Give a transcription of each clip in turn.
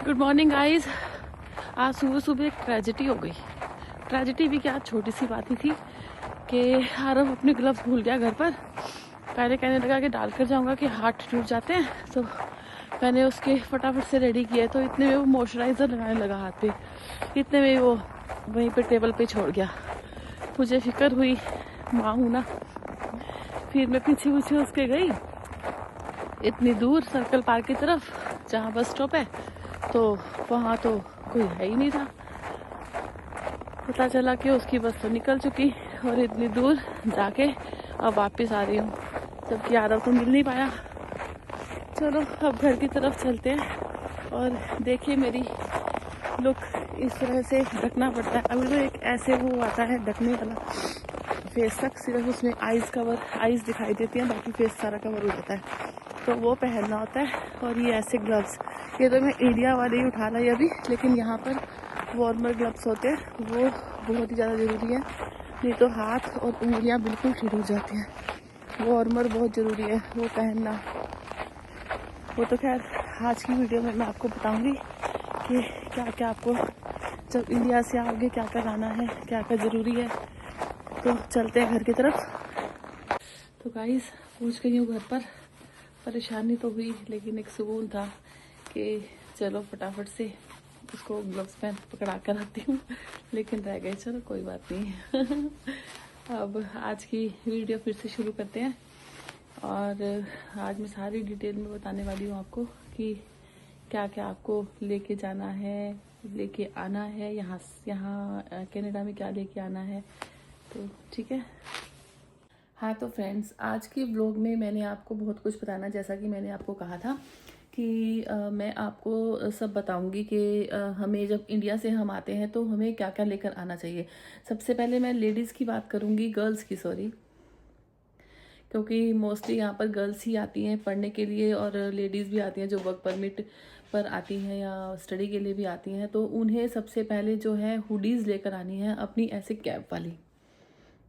Good morning guys. आज सुबह सुबह एक ट्रेजेडी हो गई। ट्रेजेडी भी क्या, छोटी सी बात ही थी कि आरव अपने ग्लव्स भूल गया घर पर। पहले कहने लगा कि डाल कर जाऊंगा कि हाथ टूट जाते हैं, तो मैंने उसके फटाफट से रेडी किया। तो इतने में वो मॉइस्चराइज़र लगाने लगा हाथ पे, इतने में वो वहीं पे टेबल पे छोड़ गया। मुझे फिक्र हुई, माँ हूँ ना। फिर मैं पीछे पीछे उसके गई इतनी दूर सर्कल पार्क की तरफ जहाँ बस स्टॉप है, तो वहाँ तो कोई है ही नहीं था। पता चला कि उसकी बस तो निकल चुकी और इतनी दूर जाके अब वापस आ रही हूँ, जबकि आरव तो मिल नहीं पाया। चलो अब घर की तरफ चलते हैं। और देखिए मेरी लुक, इस तरह से ढकना पड़ता है। अभी तो एक ऐसे वो आता है ढकने वाला फेस तक, सिर्फ उसमें आईज दिखाई देती हैं, बाकी फेस सारा कवर हो जाता है, तो वो पहनना होता है। और ये ऐसे ग्लव्स, ये तो मैं इंडिया वाले ही उठा लाई अभी, लेकिन यहाँ पर वार्मर ग्लव्स होते हैं, वो बहुत ही ज़्यादा ज़रूरी है, नहीं तो हाथ और उंगलियाँ बिल्कुल ठीक हो जाती हैं। वार्मर बहुत ज़रूरी है वो पहनना। वो तो खैर आज की वीडियो में मैं आपको बताऊंगी कि क्या क्या आपको जब इंडिया से आओगे क्या क्या लाना है, क्या क्या ज़रूरी है। तो चलते हैं घर की तरफ। तो गाइस पहुँच गई हूँ घर पर। परेशानी तो हुई, लेकिन एक सुकून था कि चलो फटाफट से उसको ग्लव्स पहन पकड़ा कर रखती हूँ, लेकिन रह गए। चलो कोई बात नहीं। अब आज की वीडियो फिर से शुरू करते हैं। और आज मैं सारी डिटेल में बताने वाली हूँ आपको कि क्या क्या आपको लेके जाना है, लेके आना है, यहाँ कनाडा में क्या लेके आना है। तो ठीक है। हाँ तो फ्रेंड्स, आज की व्लॉग में मैंने आपको बहुत कुछ बताना, जैसा कि मैंने आपको कहा था कि मैं आपको सब बताऊंगी कि हमें जब इंडिया से हम आते हैं तो हमें क्या क्या लेकर आना चाहिए। सबसे पहले मैं लेडीज़ की बात करूंगी, गर्ल्स की सॉरी, क्योंकि मोस्टली यहाँ पर गर्ल्स ही आती हैं पढ़ने के लिए, और लेडीज़ भी आती हैं जो वर्क परमिट पर आती हैं या स्टडी के लिए भी आती हैं। तो उन्हें सबसे पहले जो है हुडीज़ लेकर आनी है अपनी, ऐसे कैप वाली।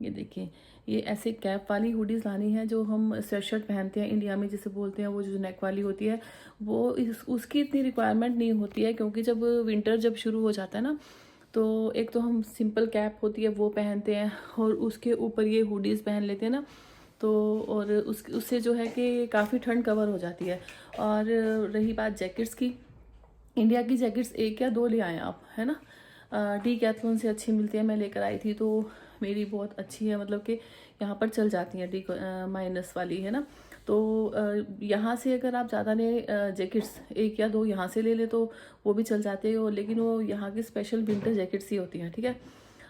ये देखिए, ये ऐसे कैप वाली हुडीज़ लानी है, जो हम स्वेट शर्ट पहनते हैं इंडिया में जिसे बोलते हैं, वो जो नेक वाली होती है, वो उसकी इतनी रिक्वायरमेंट नहीं होती है, क्योंकि जब विंटर जब शुरू हो जाता है ना, तो एक तो हम सिंपल कैप होती है वो पहनते हैं, और उसके ऊपर ये हुडीज़ पहन लेते हैं ना, तो और उससे जो है कि काफ़ी ठंड कवर हो जाती है। और रही बात जैकेट्स की, इंडिया की जैकेट्स एक या दो ले आए आप, है ना। डीकैथलॉन से अच्छी मिलती है, मैं लेकर आई थी तो मेरी बहुत अच्छी है, मतलब कि यहाँ पर चल जाती हैं डी माइनस वाली, है ना। तो यहाँ से अगर आप ज़्यादा ले जैकेट्स एक या दो यहाँ से ले ले तो वो भी चल जाते हैं, लेकिन वो यहाँ की स्पेशल विंटर जैकेट्स ही होती हैं, ठीक है।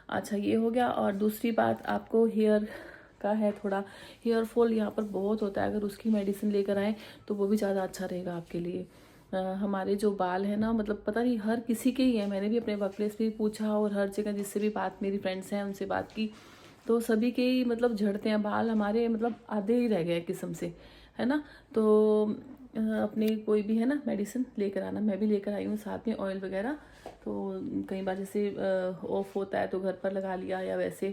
अच्छा ये हो गया। और दूसरी बात आपको हेयर का है, थोड़ा हेयर फॉल यहाँ पर बहुत होता है, अगर उसकी मेडिसिन लेकर आए तो वो भी ज़्यादा अच्छा रहेगा आपके लिए। हमारे जो बाल है ना, मतलब पता नहीं हर किसी के ही है, मैंने भी अपने वर्क प्लेस पे पूछा और हर जगह जिससे भी बात, मेरी फ्रेंड्स हैं उनसे बात की, तो सभी के ही मतलब झड़ते हैं बाल। हमारे मतलब आधे ही रह गए किस्म से, है ना। तो अपने कोई भी है ना मेडिसिन लेकर आना। मैं भी लेकर आई हूँ साथ में ऑयल वगैरह। तो कई बार जैसे ऑफ होता है तो घर पर लगा लिया, या वैसे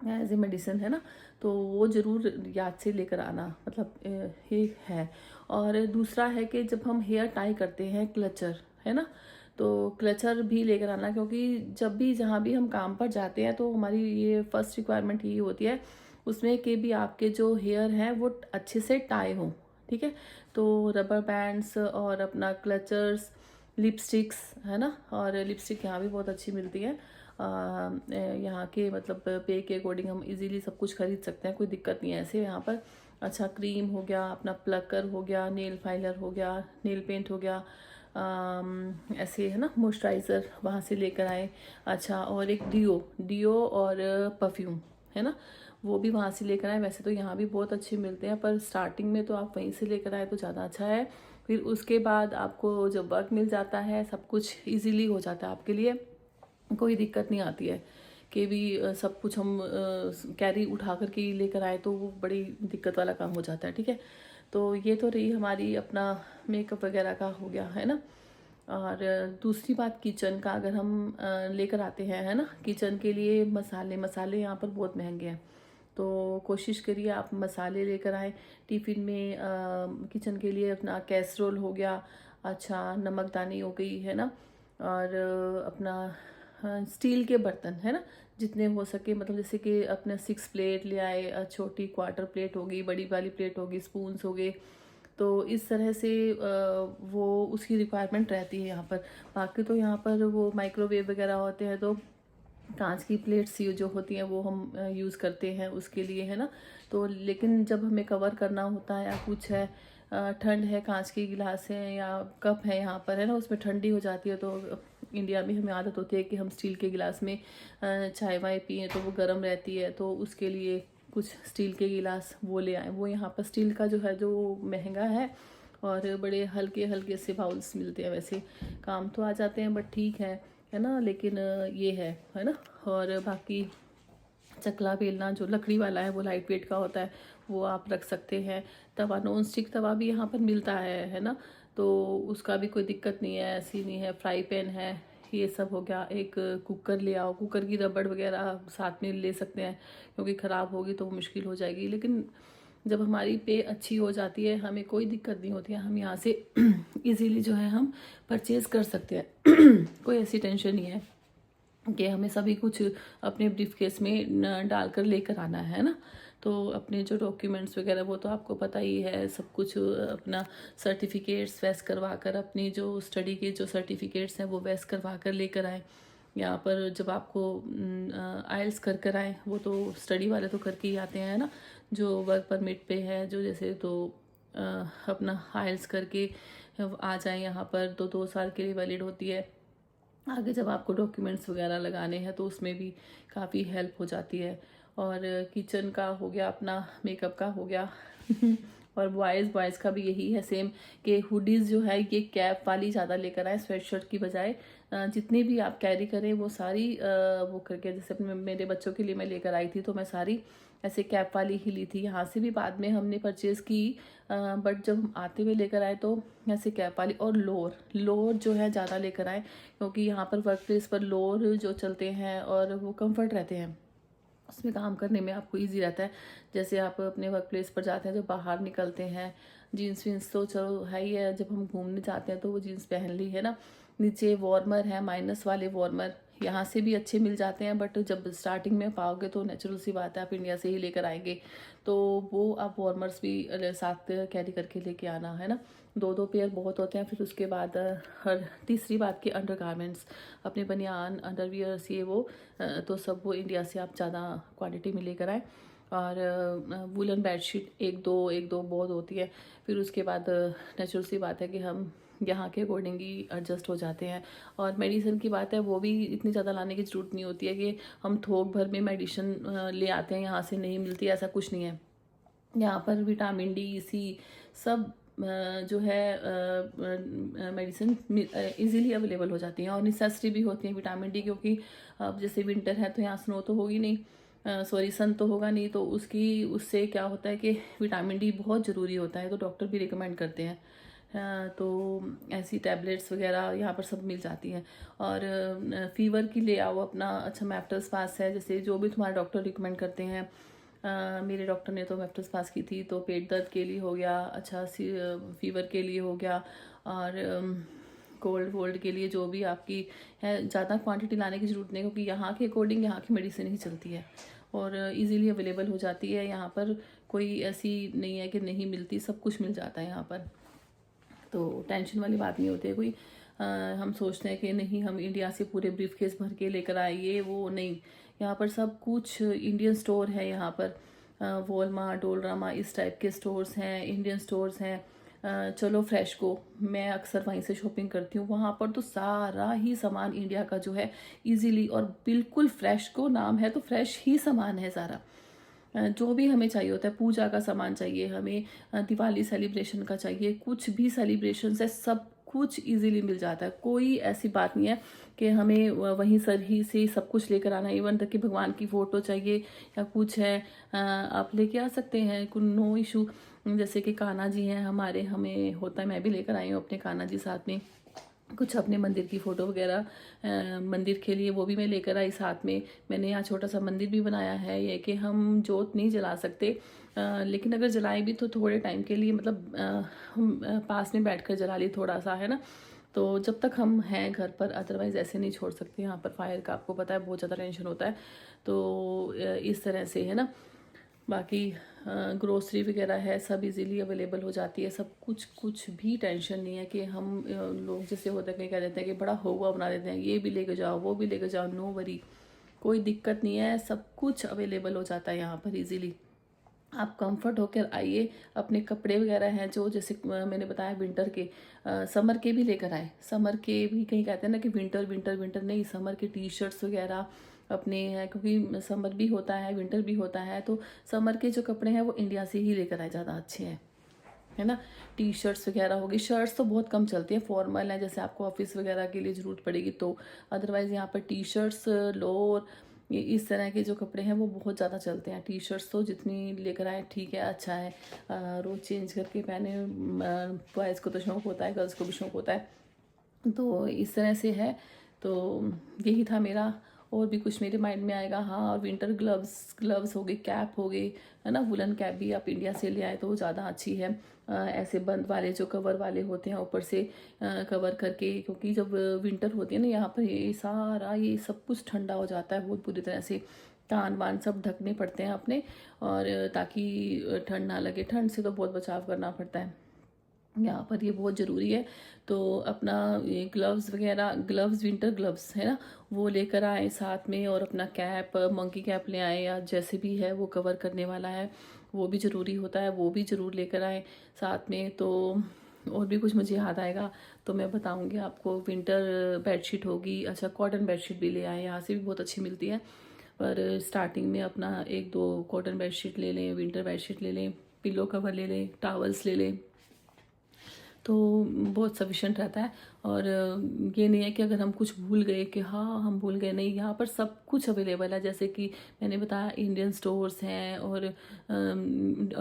एज ए मेडिसिन, है ना। तो वो ज़रूर याद से लेकर आना, मतलब ये है। और दूसरा है कि जब हम हेयर टाई करते हैं, क्लचर, है ना, तो क्लचर भी लेकर आना, क्योंकि जब भी जहाँ भी हम काम पर जाते हैं तो हमारी ये फर्स्ट रिक्वायरमेंट यही होती है उसमें कि भी आपके जो हेयर हैं वो अच्छे से टाई हों, ठीक है। तो रबर बैंड्स और अपना क्लचर्स, लिपस्टिक्स, है ना। और लिपस्टिक यहाँ भी बहुत अच्छी मिलती है, यहाँ के मतलब पे के अकॉर्डिंग हम इजीली सब कुछ खरीद सकते हैं, कोई दिक्कत नहीं है ऐसे यहाँ पर। अच्छा क्रीम हो गया, अपना प्लकर हो गया, नेल फाइलर हो गया, नेल पेंट हो गया, ऐसे है ना, मॉइस्चराइज़र वहाँ से लेकर आए। अच्छा और एक डियो और परफ्यूम, है ना, वो भी वहाँ से लेकर आए। वैसे तो यहाँ भी बहुत अच्छे मिलते हैं, पर स्टार्टिंग में तो आप वहीं से लेकर आए तो ज़्यादा अच्छा है। फिर उसके बाद आपको जब वर्क मिल जाता है, सब कुछ ईजीली हो जाता है आपके लिए, कोई दिक्कत नहीं आती है कि भी सब कुछ हम कैरी उठा कर के लेकर आए तो वो बड़ी दिक्कत वाला काम हो जाता है, ठीक है। तो ये तो रही हमारी अपना मेकअप वगैरह का हो गया, है ना। और दूसरी बात किचन का, अगर हम लेकर आते हैं, है ना, किचन के लिए मसाले यहाँ पर बहुत महंगे हैं, तो कोशिश करिए आप मसाले लेकर आएँ टिफ़िन में। किचन के लिए अपना कैसरोल हो गया, अच्छा नमकदानी हो गई है ना, और अपना स्टील के बर्तन है ना जितने हो सके, मतलब जैसे कि अपने 6 प्लेट ले आए, छोटी क्वार्टर प्लेट होगी, बड़ी वाली प्लेट होगी, स्पून्स हो गए। तो इस तरह से वो उसकी रिक्वायरमेंट रहती है यहाँ पर। बाकी तो यहाँ पर वो माइक्रोवेव वगैरह होते हैं, तो कांच की प्लेट्स जो होती हैं वो हम यूज़ करते हैं उसके लिए, है ना। तो लेकिन जब हमें कवर करना होता है या कुछ है, ठंड है, कांच के गिलास हैं या कप है यहाँ पर, है ना, उसमें ठंडी हो जाती है, तो इंडिया में हमें आदत होती है कि हम स्टील के गिलास में चाय वाय पिए तो वो गर्म रहती है, तो उसके लिए कुछ स्टील के गिलास वो ले आए। वो यहाँ पर स्टील का जो है जो महंगा है, और बड़े हल्के हल्के से बाउल्स मिलते हैं, वैसे काम तो आ जाते हैं बट ठीक है ना। लेकिन ये है ना। और बाकी चकला बेलना जो लकड़ी वाला है वो लाइट वेट का होता है, वो आप रख सकते हैं। तवा नॉन स्टिक तवा भी यहाँ पर मिलता है ना, तो उसका भी कोई दिक्कत नहीं है, ऐसी नहीं है। फ्राई पैन है, ये सब हो गया। एक कुकर ले आओ, कुकर की रबड़ वगैरह साथ में ले सकते हैं, क्योंकि ख़राब होगी तो वो मुश्किल हो जाएगी। लेकिन जब हमारी पे अच्छी हो जाती है, हमें कोई दिक्कत नहीं होती है, हम यहाँ से इजीली जो है हम परचेज़ कर सकते हैं। कोई ऐसी टेंशन नहीं है कि हमें सभी कुछ अपने ब्रीफकेस में डालकर लेकर आना है ना। तो अपने जो डॉक्यूमेंट्स वगैरह वो तो आपको पता ही है, सब कुछ अपना सर्टिफिकेट्स वैस करवा कर, अपनी जो स्टडी के जो सर्टिफिकेट्स हैं वो वैस करवा कर लेकर आए। यहाँ पर जब आपको आइल्स कर आए, वो तो स्टडी वाले तो करके ही आते हैं ना, जो वर्क परमिट पे है जो, जैसे तो अपना आइल्स करके आ जाए यहाँ पर, तो 2 साल के लिए वैलिड होती है। आगे जब आपको डॉक्यूमेंट्स वगैरह लगाने हैं तो उसमें भी काफ़ी हेल्प हो जाती है। और किचन का हो गया, अपना मेकअप का हो गया। और बॉयज़ का भी यही है सेम, कि हुडीज़ जो है ये कैप वाली ज़्यादा लेकर आए, स्वेटशर्ट की बजाय। जितनी भी आप कैरी करें वो सारी वो करके, जैसे अपने मेरे बच्चों के लिए मैं लेकर आई थी तो मैं सारी ऐसे कैप वाली ही ली थी। यहाँ से भी बाद में हमने परचेज़ की, बट जब हम आते हुए लेकर आए तो ऐसे कैप वाली। और लोअर जो है ज़्यादा लेकर आए, क्योंकि यहाँ पर वर्क प्लेस पर लोअर जो चलते हैं और वो कंफर्ट रहते हैं, उसमें काम करने में आपको इजी रहता है। जैसे आप अपने वर्क प्लेस पर जाते हैं, जब बाहर निकलते हैं, जीन्स वीन्स तो चलो है ही है, जब हम घूमने जाते हैं तो वो जीन्स पहन ली है ना। नीचे वार्मर है, माइनस वाले वार्मर यहाँ से भी अच्छे मिल जाते हैं, बट जब स्टार्टिंग में पाओगे तो नेचुरल सी बात है आप इंडिया से ही लेकर आएंगे, तो वो आप वार्मर्स भी साथ कैरी करके लेके आना, है ना। 2-2 पेयर बहुत होते हैं। फिर उसके बाद हर तीसरी बात की अंडर गारमेंट्स, अपने बनियान, अंडरवियर्स, ये वो तो सब वो इंडिया से आप ज़्यादा क्वांटिटी में लेकर आए। और वुलन बेडशीट एक दो बहुत होती है। फिर उसके बाद नेचुरल सी बात है कि हम यहाँ के अकॉर्डिंग ही एडजस्ट हो जाते हैं। और मेडिसिन की बात है, वो भी इतनी ज़्यादा लाने की ज़रूरत नहीं होती है कि हम थोक भर में मेडिसिन ले आते हैं, यहाँ से नहीं मिलती, ऐसा कुछ नहीं है। यहाँ पर विटामिन डी, सी सब जो है मेडिसिन इजीली अवेलेबल हो जाती हैं, और नेसेसरी भी होती हैं विटामिन डी, क्योंकि अब जैसे विंटर है तो यहाँ स्नो तो होगी नहीं, सॉरी सन तो होगा नहीं, तो उससे क्या होता है कि विटामिन डी बहुत ज़रूरी होता है, तो डॉक्टर भी रिकमेंड करते हैं। तो ऐसी टैबलेट्स वगैरह यहाँ पर सब मिल जाती हैं। और फीवर की ले आओ अपना, अच्छा मैप्टस पास है, जैसे जो भी तुम्हारे डॉक्टर रिकमेंड करते हैं। मेरे डॉक्टर ने तो मैप्टस पास की थी, तो पेट दर्द के लिए हो गया, अच्छा फीवर के लिए हो गया, और कोल्ड वोल्ड के लिए जो भी आपकी है। ज़्यादा क्वांटिटी लाने की ज़रूरत नहीं, क्योंकि यहाँ के अकॉर्डिंग यहाँ की मेडिसिन ही चलती है और इजीली अवेलेबल हो जाती है। यहाँ पर कोई ऐसी नहीं है कि नहीं मिलती, सब कुछ मिल जाता है यहाँ पर, तो टेंशन वाली बात नहीं होती है कोई। हम सोचते हैं कि नहीं हम इंडिया से पूरे ब्रीफकेस भर के लेकर आइए, वो नहीं। यहाँ पर सब कुछ इंडियन स्टोर है यहाँ पर, वॉलमार्ट, डोलरामा, इस टाइप के स्टोर्स हैं, इंडियन स्टोर्स हैं। चलो फ्रेश को, मैं अक्सर वहीं से शॉपिंग करती हूँ, वहाँ पर तो सारा ही सामान इंडिया का जो है इजीली और बिल्कुल फ्रेश को नाम है, तो फ्रेश ही सामान है सारा। जो भी हमें चाहिए होता है, पूजा का सामान चाहिए हमें, दिवाली सेलिब्रेशन का चाहिए, कुछ भी सेलिब्रेशन है, सब कुछ इजीली मिल जाता है। कोई ऐसी बात नहीं है कि हमें वहीं सर ही से सब कुछ लेकर आना है। इवन तक कि भगवान की फ़ोटो चाहिए या कुछ है, आप लेके आ सकते हैं, कोई नो इशू। जैसे कि कान्हा जी हैं हमारे, हमें होता है, मैं भी लेकर आई हूँ अपने कान्हा जी साथ में, कुछ अपने मंदिर की फ़ोटो वगैरह मंदिर के लिए वो भी मैं लेकर आई साथ में। मैंने यहाँ छोटा सा मंदिर भी बनाया है। ये कि हम जोत नहीं जला सकते, लेकिन अगर जलाएं भी तो थोड़े टाइम के लिए, मतलब हम पास में बैठकर जला ली थोड़ा सा, है ना। तो जब तक हम हैं घर पर, अदरवाइज़ ऐसे नहीं छोड़ सकते। यहाँ पर फायर का आपको पता है बहुत ज़्यादा टेंशन होता है। तो इस तरह से, है ना। बाकी ग्रोसरी वगैरह है सब इजीली अवेलेबल हो जाती है, सब कुछ भी टेंशन नहीं है कि हम लोग जैसे होता है कहीं कह देते हैं कि बड़ा हुआ बना देते हैं, ये भी लेके जाओ वो भी लेके जाओ। नो वरी, कोई दिक्कत नहीं है, सब कुछ अवेलेबल हो जाता है यहाँ पर इजीली। आप कंफर्ट होकर आइए। अपने कपड़े वगैरह हैं जो, जैसे मैंने बताया विंटर के, समर के भी लेकर आए। समर के भी कहीं कहते हैं ना कि विंटर विंटर विंटर, नहीं, समर के टी शर्ट्स वगैरह अपने हैं, क्योंकि समर भी होता है विंटर भी होता है। तो समर के जो कपड़े हैं वो इंडिया से ही लेकर आए, ज़्यादा अच्छे हैं, है ना। टी शर्ट्स वगैरह होगी, शर्ट्स तो बहुत कम चलती है, फॉर्मल है, जैसे आपको ऑफिस वगैरह के लिए ज़रूरत पड़ेगी तो। अदरवाइज़ यहाँ पर टी शर्ट्स, लोअर, ये इस तरह के जो कपड़े हैं वो बहुत ज़्यादा चलते हैं। टी शर्ट्स तो जितनी लेकर आए ठीक है, अच्छा है, रोज़ चेंज करके पहने। बॉयज़ को तो शौक़ होता है, गर्ल्स को भी शौक़ होता है, तो इस तरह से है। तो यही था मेरा, और भी कुछ मेरे माइंड में आएगा। हाँ, और विंटर ग्लव्स हो गई, कैप हो गई, है ना। वुलन कैप भी आप इंडिया से ले आए तो वो ज़्यादा अच्छी है। ऐसे बंद वाले जो कवर वाले होते हैं ऊपर से कवर करके, क्योंकि जब विंटर होती है ना यहाँ पर, ये सारा ये सब कुछ ठंडा हो जाता है बहुत बुरी तरह से। कान वान सब ढकने पड़ते हैं अपने, और ताकि ठंड ना लगे। ठंड से तो बहुत बचाव करना पड़ता है यहाँ पर, ये बहुत ज़रूरी है। तो अपना ये ग्लव्स वगैरह, ग्लव्स विंटर ग्लव्स है ना, वो लेकर आए साथ में। और अपना कैप, मंकी कैप ले आए, या जैसे भी है वो कवर करने वाला है, वो भी ज़रूरी होता है, वो भी ज़रूर लेकर आए साथ में। तो और भी कुछ मुझे याद आएगा तो मैं बताऊँगी आपको। विंटर बेडशीट होगी, अच्छा कॉटन बेडशीट भी ले आए, यहाँ से भी बहुत अच्छी मिलती है। पर स्टार्टिंग में अपना 1-2 कॉटन बेडशीट ले लें, विंटर बेडशीट ले लें, पिलो कवर ले लें, टॉवल्स ले लें, तो बहुत सफिशेंट रहता है। और ये नहीं है कि अगर हम कुछ भूल गए कि हाँ हम भूल गए, नहीं, यहाँ पर सब कुछ अवेलेबल है। जैसे कि मैंने बताया इंडियन स्टोर्स हैं, और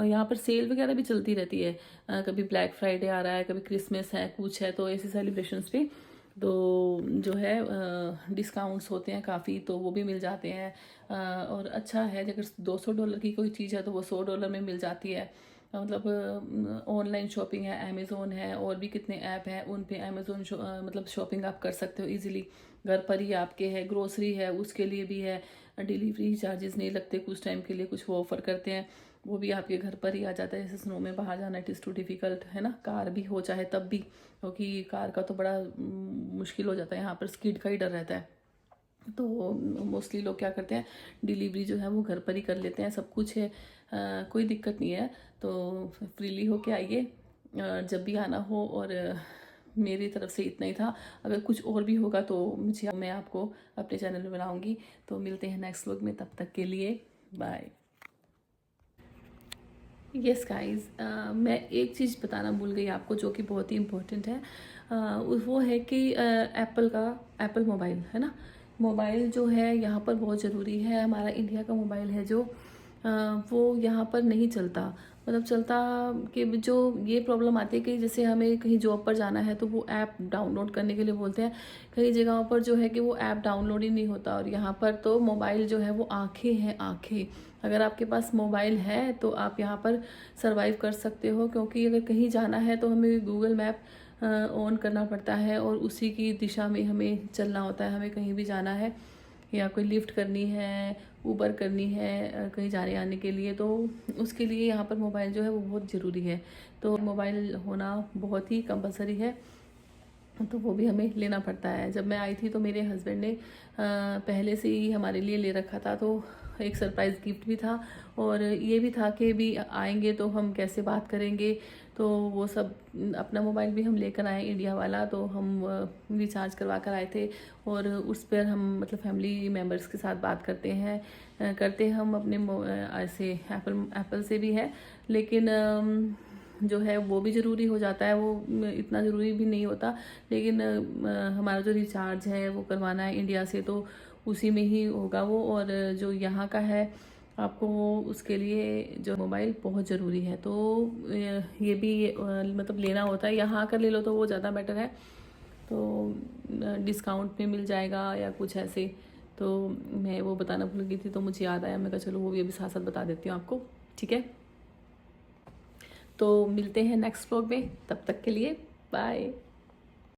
यहाँ पर सेल वगैरह भी चलती रहती है। कभी ब्लैक फ्राइडे आ रहा है, कभी क्रिसमस है, कुछ है, तो ऐसे सेलिब्रेशंस पे तो जो है डिस्काउंट्स होते हैं काफ़ी, तो वो भी मिल जाते हैं। और अच्छा है, अगर $200 की कोई चीज़ है तो वो $100 में मिल जाती है। मतलब ऑनलाइन शॉपिंग है, अमेज़ोन है, और भी कितने ऐप हैं, उन पे अमेज़ोन मतलब शॉपिंग आप कर सकते हो इजीली। घर पर ही आपके है। ग्रोसरी है, उसके लिए भी है, डिलीवरी चार्जेस नहीं लगते कुछ टाइम के लिए, कुछ वो ऑफ़र करते हैं, वो भी आपके घर पर ही आ जाता है। जैसे स्नो में बाहर जाना इट इज़ टू डिफ़िकल्ट, है ना, कार भी हो चाहे तब भी, क्योंकि कार का तो बड़ा मुश्किल हो जाता है, यहाँ पर स्किड का ही डर रहता है। तो मोस्टली लोग क्या करते हैं, डिलीवरी जो है वो घर पर ही कर लेते हैं, सब कुछ है, कोई दिक्कत नहीं है। तो फ्रीली होके आइए जब भी आना हो। और मेरी तरफ से इतना ही था। अगर कुछ और भी होगा तो मैं आपको अपने चैनल में बनाऊंगी। तो मिलते हैं नेक्स्ट व्लॉग में, तब तक के लिए बाय। यस गाइस, मैं एक चीज़ बताना भूल गई आपको जो कि बहुत ही इम्पोर्टेंट है। वो है कि एप्पल मोबाइल है ना, मोबाइल जो है यहाँ पर बहुत ज़रूरी है। हमारा इंडिया का मोबाइल है जो वो यहाँ पर नहीं चलता, मतलब चलता कि जो ये प्रॉब्लम आती है कि जैसे हमें कहीं जॉब पर जाना है तो वो ऐप डाउनलोड करने के लिए बोलते हैं। कई जगहों पर जो है कि वो ऐप डाउनलोड ही नहीं होता, और यहाँ पर तो मोबाइल जो है वो आँखें हैं, आँखें। अगर आपके पास मोबाइल है तो आप यहाँ पर सरवाइव कर सकते हो, क्योंकि अगर कहीं जाना है तो हमें गूगल मैप ऑन करना पड़ता है, और उसी की दिशा में हमें चलना होता है। हमें कहीं भी जाना है, या कोई लिफ्ट करनी है, ऊबर करनी है, कहीं जाने आने के लिए, तो उसके लिए यहाँ पर मोबाइल जो है वो बहुत ज़रूरी है। तो मोबाइल होना बहुत ही कंपलसरी है, तो वो भी हमें लेना पड़ता है। जब मैं आई थी तो मेरे हस्बैंड ने पहले से ही हमारे लिए ले रखा था, तो एक सरप्राइज़ गिफ्ट भी था, और ये भी था कि भी आएंगे तो हम कैसे बात करेंगे। तो वो सब, अपना मोबाइल भी हम लेकर आए इंडिया वाला, तो हम रिचार्ज करवा कर आए थे, और उस पर हम मतलब फैमिली मेम्बर्स के साथ बात करते हैं, हम अपने ऐसे एप्पल से भी है, लेकिन जो है वो भी ज़रूरी हो जाता है, वो इतना ज़रूरी भी नहीं होता। लेकिन हमारा जो रिचार्ज है वो करवाना है इंडिया से, तो उसी में ही होगा वो। और जो यहाँ का है आपको, उसके लिए जो मोबाइल बहुत ज़रूरी है, तो ये भी मतलब लेना होता है। यहाँ आकर ले लो तो वो ज़्यादा बेटर है। तो डिस्काउंट में मिल जाएगा या कुछ ऐसे। तो मैं वो बताना भूल गई थी, तो मुझे याद आया, मैं कहा चलो वो भी अभी साथ साथ बता देती हूँ आपको, ठीक है। तो मिलते हैं नेक्स्ट व्लॉग में, तब तक के लिए बाय।